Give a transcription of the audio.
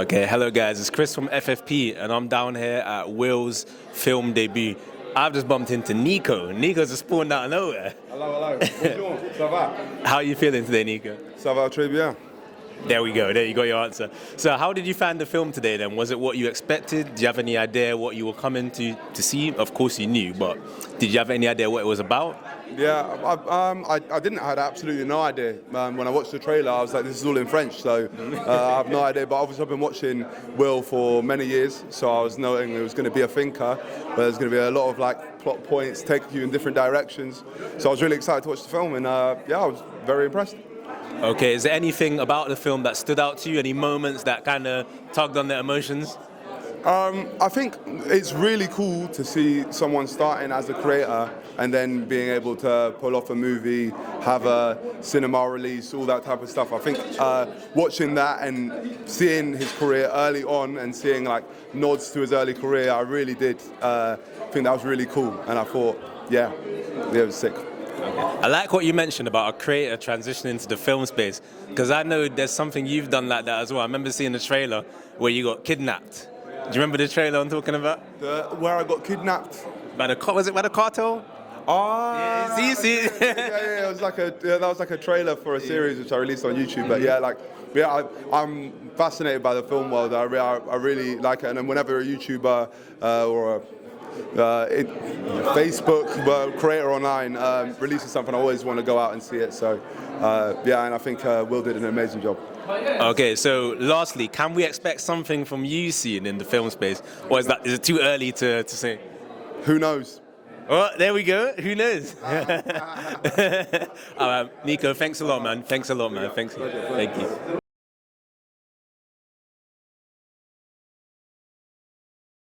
Okay, hello guys, it's Chris from FFP and I'm down here at Wil's film debut. I've just bumped into Niko. Niko's just spawned out of nowhere. Hello. Bonjour, ça va? How are you feeling today, Niko? Ça va très bien. There we go, there you got your answer. So how did you find the film today then? Was it what you expected? Do you have any idea what you were coming to see? Of course you knew, but did you have any idea what it was about? Yeah, I didn't. I had absolutely no idea. When I watched the trailer, I was like, this is all in French, so I have no idea. But obviously I've been watching Wil for many years, so I was knowing it was going to be a thinker, but there's going to be a lot of like plot points, take you in different directions. So I was really excited to watch the film, and yeah, I was very impressed. Okay, is there anything about the film that stood out to you? Any moments that kind of tugged on the emotions? I think it's really cool to see someone starting as a creator and then being able to pull off a movie, have a cinema release, all that type of stuff. I think watching that and seeing his career early on and seeing like nods to his early career, I really did think that was really cool. And I thought, yeah, it was sick. I like what you mentioned about a creator transitioning to the film space, because I know there's something you've done like that as well. I remember seeing the trailer where you got kidnapped. Do you remember the trailer I'm talking about? Where I got kidnapped? Was it by the cartel? Ah, yeah, see. yeah, it was like that was like a trailer for a series which I released on YouTube. But yeah, I'm fascinated by the film world. I really like it, and then whenever a YouTuber or a Facebook creator online releases something, I always want to go out and see it. So yeah, and I think Wil did an amazing job. Okay, so lastly, can we expect something from you soon in the film space, or is it too early to say? Who knows? Oh, there we go. Who knows? Niko, thanks a lot, man. Thank you.